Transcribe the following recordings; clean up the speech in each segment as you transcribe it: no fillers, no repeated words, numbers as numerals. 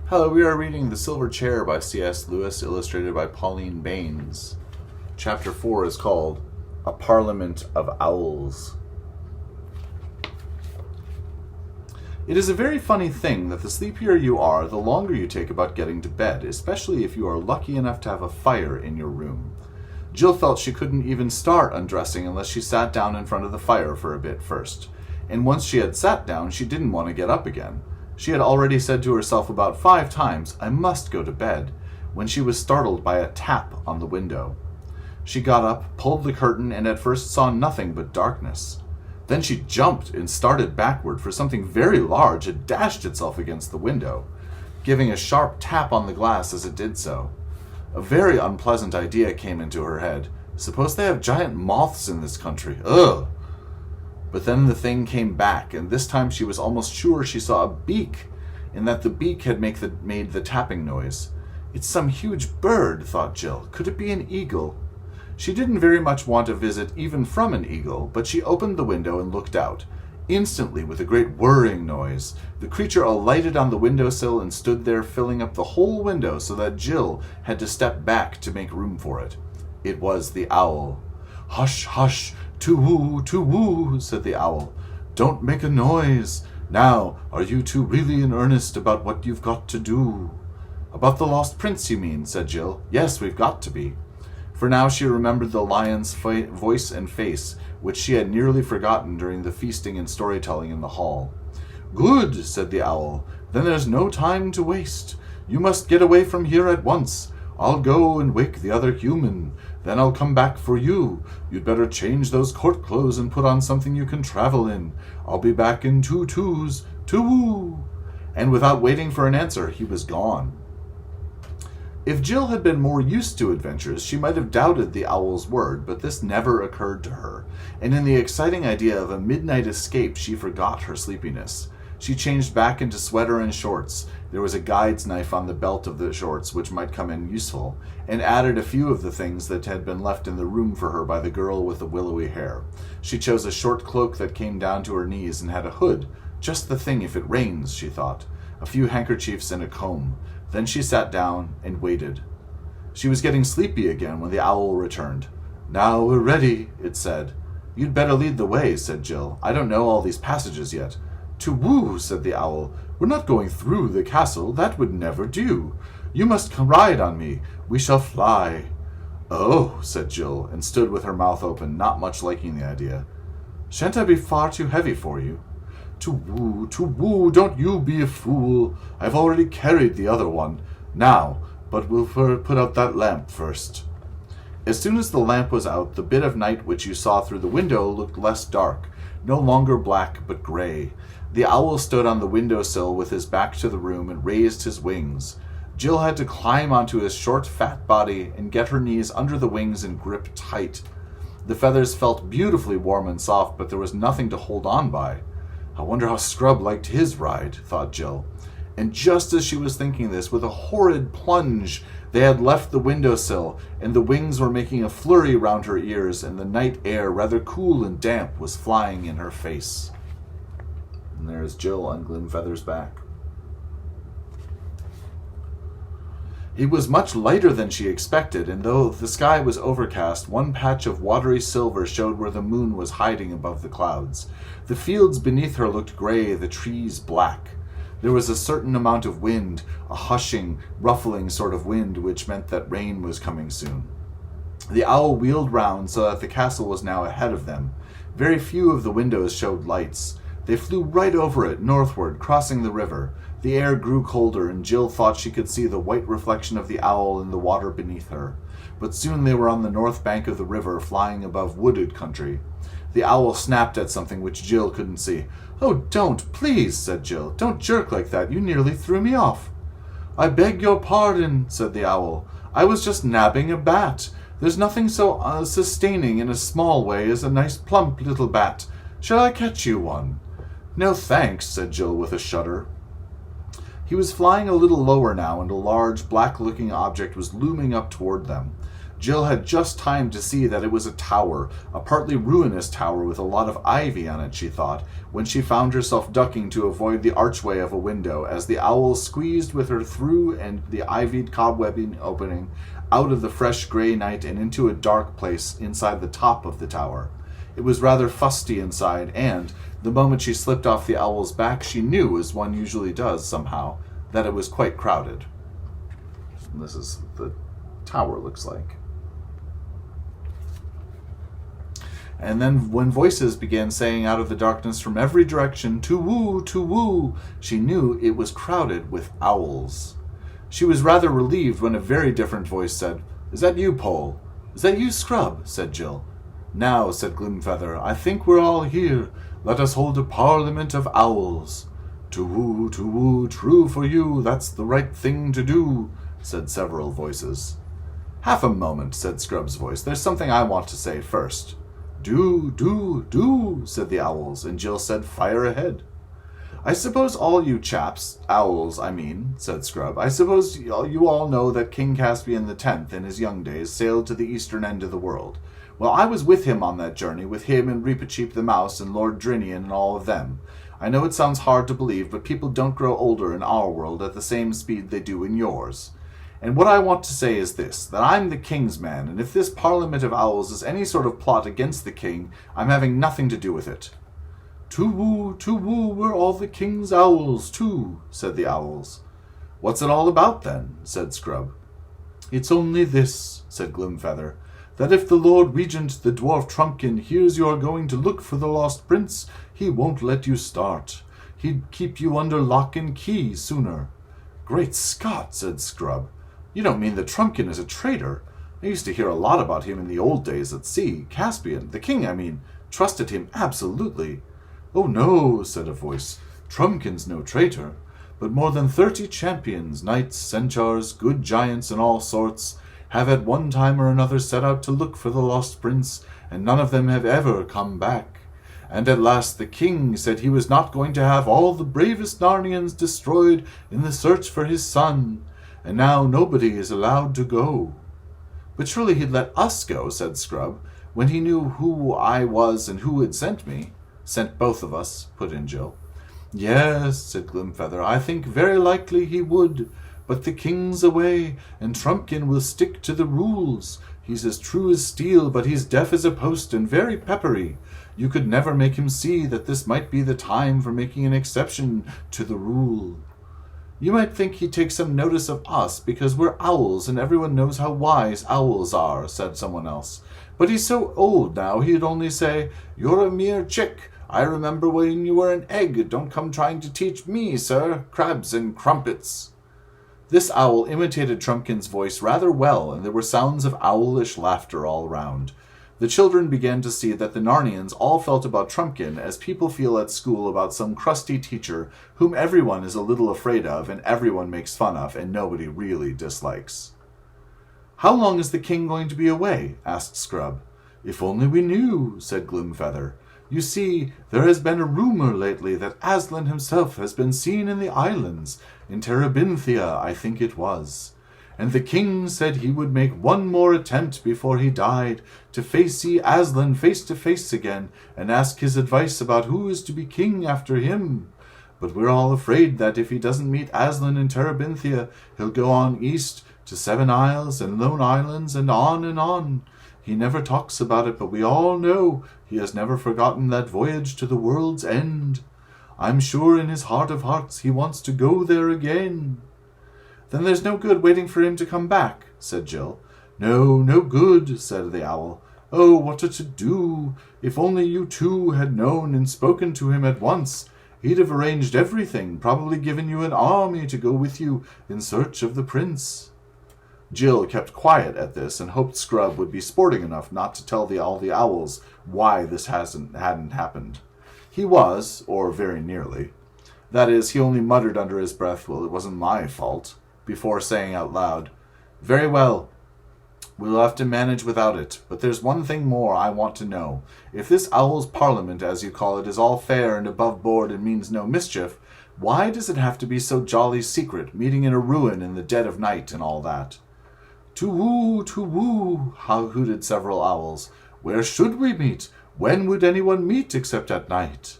Hello, we are reading The Silver Chair by C.S. Lewis, illustrated by Pauline Baynes. Chapter 4 is called A Parliament of Owls. It is a very funny thing that the sleepier you are, the longer you take about getting to bed, especially if you are lucky enough to have a fire in your room. Jill felt she couldn't even start undressing unless she sat down in front of the fire for a bit first. And once she had sat down, she didn't want to get up again. She had already said to herself about 5 times, "I must go to bed," when she was startled by a tap on the window. She got up, pulled the curtain, and at first saw nothing but darkness. Then she jumped and started backward, for something very large had dashed itself against the window, giving a sharp tap on the glass as it did so. A very unpleasant idea came into her head. Suppose they have giant moths in this country. Ugh! But then the thing came back, and this time she was almost sure she saw a beak, and that the beak had made the tapping noise. "It's some huge bird," thought Jill. "Could it be an eagle?" She didn't very much want a visit even from an eagle, but she opened the window and looked out. Instantly, with a great whirring noise, the creature alighted on the windowsill and stood there, filling up the whole window so that Jill had to step back to make room for it. It was the owl. "Hush, hush! To-woo, said the owl. "Don't make a noise. Now, are you two really in earnest about what you've got to do?" "About the lost prince, you mean," said Jill. "Yes, we've got to be." For now she remembered the lion's voice and face, which she had nearly forgotten during the feasting and storytelling in the hall. "Good," said the owl. "Then there's no time to waste. You must get away from here at once. I'll go and wake the other human. Then I'll come back for you. You'd better change those court clothes and put on something you can travel in. I'll be back in 2 twos. To-woo!" And without waiting for an answer, he was gone. If Jill had been more used to adventures, she might have doubted the owl's word, but this never occurred to her, and in the exciting idea of a midnight escape, she forgot her sleepiness. She changed back into sweater and shorts. There was a guide's knife on the belt of the shorts, which might come in useful, and added a few of the things that had been left in the room for her by the girl with the willowy hair. She chose a short cloak that came down to her knees and had a hood. Just the thing if it rains, she thought. A few handkerchiefs and a comb. Then she sat down and waited. She was getting sleepy again when the owl returned. "Now we're ready," it said. "You'd better lead the way," said Jill. "I don't know all these passages yet." "To-woo," said the owl. "We're not going through the castle. That would never do. You must ride on me. We shall fly." "Oh," said Jill, and stood with her mouth open, not much liking the idea. "Shan't I be far too heavy for you?" To-woo, don't you be a fool. I've already carried the other one. Now, but we'll put out that lamp first." As soon as the lamp was out, the bit of night which you saw through the window looked less dark, no longer black but gray. The owl stood on the windowsill with his back to the room and raised his wings. Jill had to climb onto his short, fat body and get her knees under the wings and grip tight. The feathers felt beautifully warm and soft, but there was nothing to hold on by. "I wonder how Scrub liked his ride," thought Jill. And just as she was thinking this, with a horrid plunge, they had left the windowsill, and the wings were making a flurry round her ears, and the night air, rather cool and damp, was flying in her face. And there's Jill on Glimfeather's back. It was much lighter than she expected, and though the sky was overcast, one patch of watery silver showed where the moon was hiding above the clouds. The fields beneath her looked gray, the trees black. There was a certain amount of wind, a hushing, ruffling sort of wind, which meant that rain was coming soon. The owl wheeled round so that the castle was now ahead of them. Very few of the windows showed lights. They flew right over it, northward, crossing the river. The air grew colder, and Jill thought she could see the white reflection of the owl in the water beneath her. But soon they were on the north bank of the river, flying above wooded country. The owl snapped at something which Jill couldn't see. "Oh, don't, please," said Jill. "Don't jerk like that. You nearly threw me off." "I beg your pardon," said the owl. "I was just nabbing a bat. There's nothing so sustaining in a small way as a nice plump little bat. Shall I catch you one?" "No, thanks," said Jill with a shudder. He was flying a little lower now, and a large, black-looking object was looming up toward them. Jill had just time to see that it was a tower, a partly ruinous tower with a lot of ivy on it, she thought, when she found herself ducking to avoid the archway of a window as the owl squeezed with her through and the ivied cobwebbing opening out of the fresh grey night and into a dark place inside the top of the tower. It was rather fusty inside, and, the moment she slipped off the owl's back, she knew, as one usually does somehow, that it was quite crowded. This is what the tower looks like. And then when voices began saying out of the darkness from every direction, "To woo, to woo," she knew it was crowded with owls. She was rather relieved when a very different voice said, "Is that you, Pole?" "Is that you, Scrub?" said Jill. "Now," said Gloomfeather, "I think we're all here. Let us hold a parliament of owls." "To woo, true for you, that's the right thing to do," said several voices. "Half a moment," said Scrub's voice. "There's something I want to say first." Do, said the owls, and Jill said, "Fire ahead." "I suppose all you chaps, owls, I mean," said Scrub, "I suppose you all know that King Caspian X, in his young days, sailed to the eastern end of the world. Well, I was with him on that journey, with him and Reepicheep the Mouse and Lord Drinian and all of them. I know it sounds hard to believe, but people don't grow older in our world at the same speed they do in yours. And what I want to say is this, that I'm the king's man, and if this parliament of owls is any sort of plot against the king, I'm having nothing to do with it." To woo, we're all the king's owls, too," said the owls. "What's it all about, then?" said Scrub. "It's only this," said Gloomfeather, "that if the Lord Regent, the dwarf Trumpkin, hears you are going to look for the lost prince, he won't let you start. He'd keep you under lock and key sooner." "Great Scott," said Scrub. "You don't mean that Trumpkin is a traitor? I used to hear a lot about him in the old days at sea. Caspian, the king, I mean, trusted him absolutely." "Oh, no," said a voice. "Trumpkin's no traitor. But more than 30 champions, knights, centaurs, good giants, and all sorts, have at one time or another set out to look for the lost prince, and none of them have ever come back. And at last the king said he was not going to have all the bravest Narnians destroyed in the search for his son, and now nobody is allowed to go." "But surely he'd let us go," said Scrub, "when he knew who I was and who had sent me." "Sent both of us," put in Jill. "Yes," said Gloomfeather, "I think very likely he would. But the king's away, and Trumpkin will stick to the rules. He's as true as steel, but he's deaf as a post and very peppery. You could never make him see that this might be the time for making an exception to the rule." "You might think he'd take some notice of us, because we're owls, and everyone knows how wise owls are," said someone else. "But he's so old now, he'd only say, 'You're a mere chick. I remember when you were an egg. Don't come trying to teach me, sir. Crabs and crumpets.'" This owl imitated Trumpkin's voice rather well, and there were sounds of owlish laughter all round. The children began to see that the Narnians all felt about Trumpkin as people feel at school about some crusty teacher whom everyone is a little afraid of and everyone makes fun of and nobody really dislikes. "How long is the king going to be away?" asked Scrub. "If only we knew," said Gloomfeather. "You see, there has been a rumor lately that Aslan himself has been seen in the islands, in Terabithia, I think it was. And the king said he would make one more attempt before he died to see Aslan face to face again and ask his advice about who is to be king after him. But we're all afraid that if he doesn't meet Aslan in Terabithia, he'll go on east to Seven Isles and Lone Islands and on and on. He never talks about it, but we all know he has never forgotten that voyage to the world's end. I'm sure in his heart of hearts he wants to go there again." "Then there's no good waiting for him to come back," said Jill. "No, no good," said the owl. "Oh, what a to-do! If only you two had known and spoken to him at once. He'd have arranged everything, probably given you an army to go with you in search of the prince." Jill kept quiet at this and hoped Scrub would be sporting enough not to tell all the owls why this hadn't happened. He was, or very nearly. That is, he only muttered under his breath, "Well, it wasn't my fault," before saying out loud, "Very well, we'll have to manage without it. But there's one thing more I want to know. If this owl's parliament, as you call it, is all fair and above board and means no mischief, why does it have to be so jolly secret, meeting in a ruin in the dead of night and all that?" To woo, how hooted several owls. Where should we meet? When would anyone meet except at night?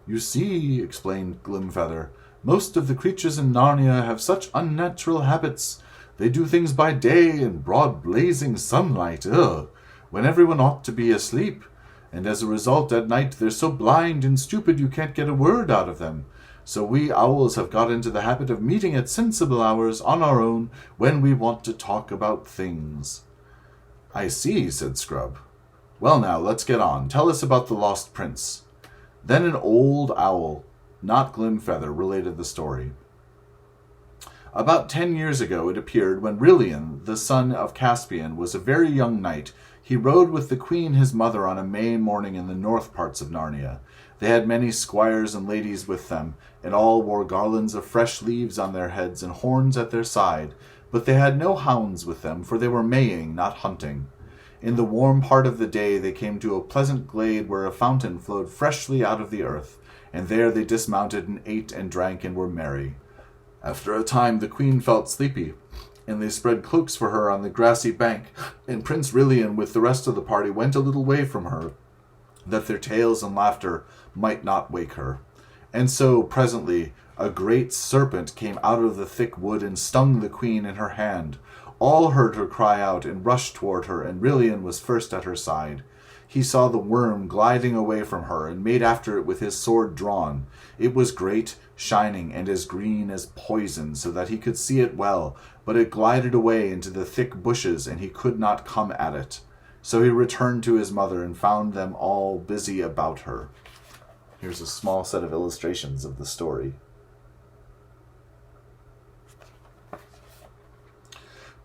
You see, explained Glimfeather, most of the creatures in Narnia have such unnatural habits. They do things by day in broad blazing sunlight, when everyone ought to be asleep. And as a result, at night they're so blind and stupid you can't get a word out of them. So we owls have got into the habit of meeting at sensible hours on our own when we want to talk about things. I see, said Scrub. Well now, let's get on. Tell us about the lost prince. Then an old owl, not Glimfeather, related the story. About 10 years ago it appeared, when Rilian, the son of Caspian, was a very young knight, he rode with the queen his mother on a May morning in the north parts of Narnia. They had many squires and ladies with them, and all wore garlands of fresh leaves on their heads and horns at their side, but they had no hounds with them, for they were maying, not hunting. In the warm part of the day they came to a pleasant glade where a fountain flowed freshly out of the earth, and there they dismounted and ate and drank and were merry. After a time the queen felt sleepy, and they spread cloaks for her on the grassy bank, and Prince Rilian with the rest of the party went a little way from her, that their tales and laughter might not wake her. And so, presently, a great serpent came out of the thick wood and stung the queen in her hand. All heard her cry out and rushed toward her, and Rilian was first at her side. He saw the worm gliding away from her, and made after it with his sword drawn. It was great, shining, and as green as poison, so that he could see it well, but it glided away into the thick bushes, and he could not come at it. So he returned to his mother and found them all busy about her. Here's a small set of illustrations of the story.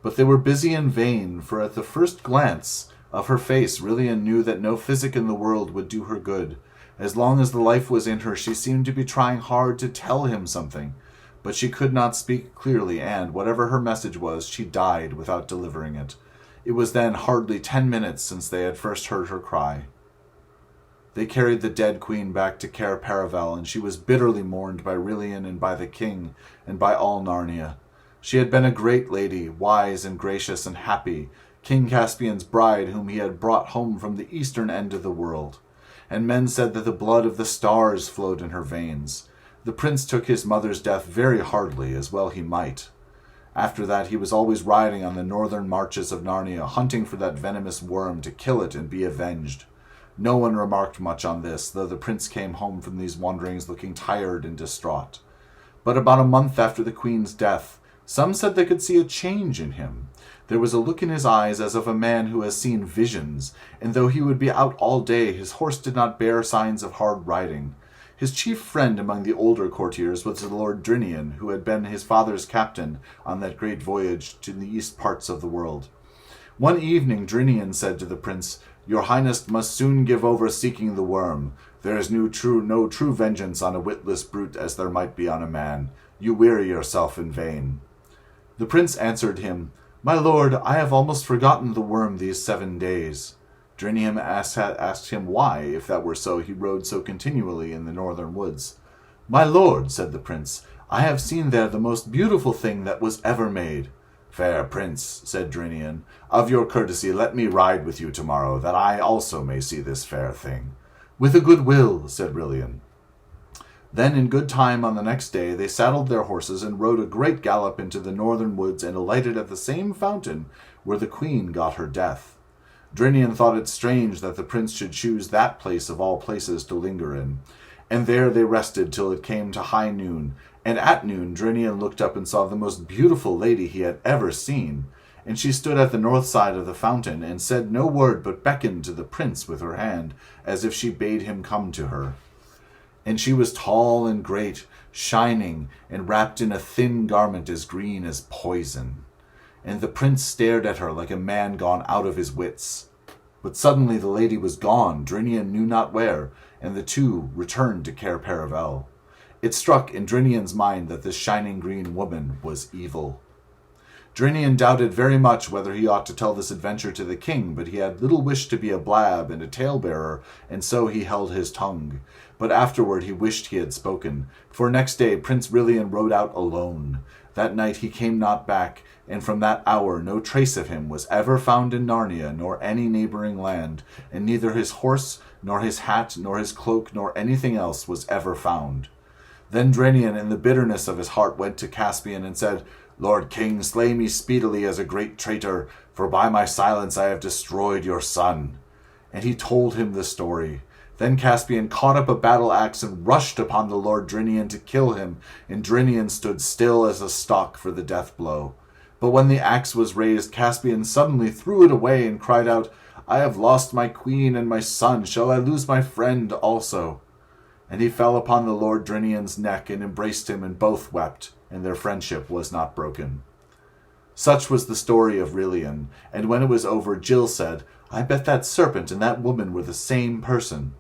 But they were busy in vain, for at the first glance of her face Rilian knew that no physic in the world would do her good. As long as the life was in her, she seemed to be trying hard to tell him something, but she could not speak clearly, and, whatever her message was, she died without delivering it. It was then hardly 10 minutes since they had first heard her cry. They carried the dead queen back to Cair Paravel, and she was bitterly mourned by Rilian and by the king and by all Narnia. She had been a great lady, wise and gracious and happy, King Caspian's bride, whom he had brought home from the eastern end of the world. And men said that the blood of the stars flowed in her veins. The prince took his mother's death very hardly, as well he might. After that he was always riding on the northern marches of Narnia, hunting for that venomous worm to kill it and be avenged. No one remarked much on this, though the prince came home from these wanderings looking tired and distraught. But about a month after the queen's death, some said they could see a change in him. There was a look in his eyes as of a man who has seen visions, and though he would be out all day, his horse did not bear signs of hard riding. His chief friend among the older courtiers was the Lord Drinian, who had been his father's captain on that great voyage to the east parts of the world. One evening Drinian said to the prince, "Your Highness must soon give over seeking the worm. There is no true vengeance on a witless brute as there might be on a man. You weary yourself in vain." The prince answered him, "My lord, I have almost forgotten the worm these 7 days." Drinian asked him why, if that were so, he rode so continually in the northern woods. "My lord," said the prince, "I have seen there the most beautiful thing that was ever made." "Fair prince," said Drinian, "of your courtesy let me ride with you tomorrow, that I also may see this fair thing." "With a good will," said Rilian. Then in good time on the next day they saddled their horses and rode a great gallop into the northern woods and alighted at the same fountain where the queen got her death. Drinian thought it strange that the prince should choose that place of all places to linger in, and there they rested till it came to high noon, and at noon Drinian looked up and saw the most beautiful lady he had ever seen, and she stood at the north side of the fountain and said no word but beckoned to the prince with her hand, as if she bade him come to her. And she was tall and great, shining, and wrapped in a thin garment as green as poison. And the prince stared at her like a man gone out of his wits. But suddenly the lady was gone, Drinian knew not where, and the two returned to Cair Paravel. It struck in Drinian's mind that this shining green woman was evil. Drinian doubted very much whether he ought to tell this adventure to the king, but he had little wish to be a blab and a tale-bearer, and so he held his tongue. But afterward he wished he had spoken, for next day Prince Rilian rode out alone. That night he came not back, and from that hour no trace of him was ever found in Narnia, nor any neighboring land, and neither his horse, nor his hat, nor his cloak, nor anything else was ever found. Then Drenion in the bitterness of his heart went to Caspian and said, Lord King, slay me speedily as a great traitor, for by my silence I have destroyed your son. And he told him the story. Then Caspian caught up a battle-axe and rushed upon the Lord Drenion to kill him, and Drenion stood still as a stock for the death-blow. But when the axe was raised, Caspian suddenly threw it away and cried out, I have lost my queen and my son. Shall I lose my friend also? And he fell upon the Lord Drenion's neck and embraced him, and both wept, and their friendship was not broken. Such was the story of Rilian, and when it was over, Jill said, I bet that serpent and that woman were the same person.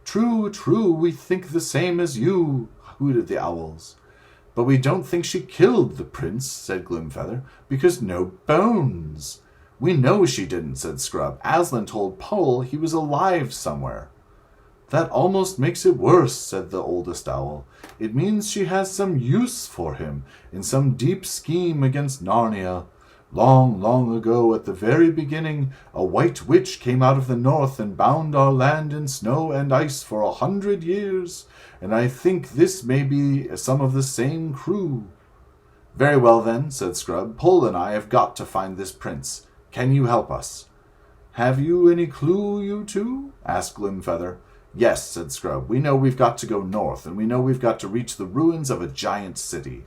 True, true, we think the same as you, hooted the owls. But we don't think she killed the prince, said Glimfeather, because no bones. We know she didn't, said Scrub. Aslan told Poll he was alive somewhere. That almost makes it worse, said the oldest owl. It means she has some use for him in some deep scheme against Narnia. Long, long ago, at the very beginning, a white witch came out of the north and bound our land in snow and ice for 100 years, and I think this may be some of the same crew. Very well, then, said Scrub. Poll and I have got to find this prince. Can you help us? Have you any clue, you two? Asked Glimfeather. Yes, said Scrub. We know we've got to go north, and we know we've got to reach the ruins of a giant city.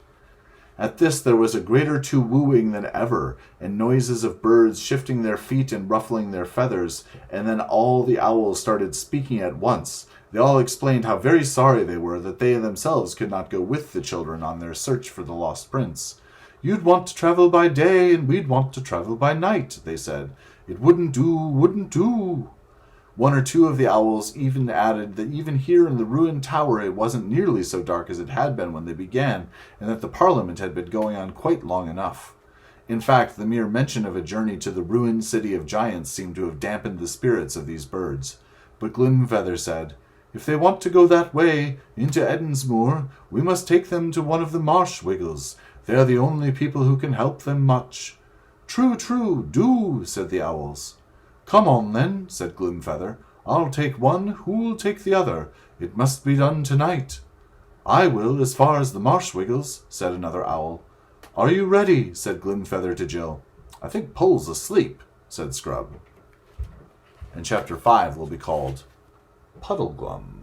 At this there was a greater to-wooing than ever, and noises of birds shifting their feet and ruffling their feathers, and then all the owls started speaking at once. They all explained how very sorry they were that they themselves could not go with the children on their search for the lost prince. You'd want to travel by day, and we'd want to travel by night, they said. It wouldn't do. One or two of the owls even added that even here in the ruined tower it wasn't nearly so dark as it had been when they began, and that the Parliament had been going on quite long enough. In fact, the mere mention of a journey to the ruined city of giants seemed to have dampened the spirits of these birds. But Glimfeather said, If they want to go that way, into Edensmoor, we must take them to one of the Marshwiggles. They are the only people who can help them much. True, do, said the owls. Come on, then, said Glimfeather. I'll take one, who'll take the other? It must be done tonight. I will, as far as the Marshwiggles, said another owl. Are you ready? Said Glimfeather to Jill. I think Poll's asleep, said Scrub. And Chapter 5 will be called Puddleglum.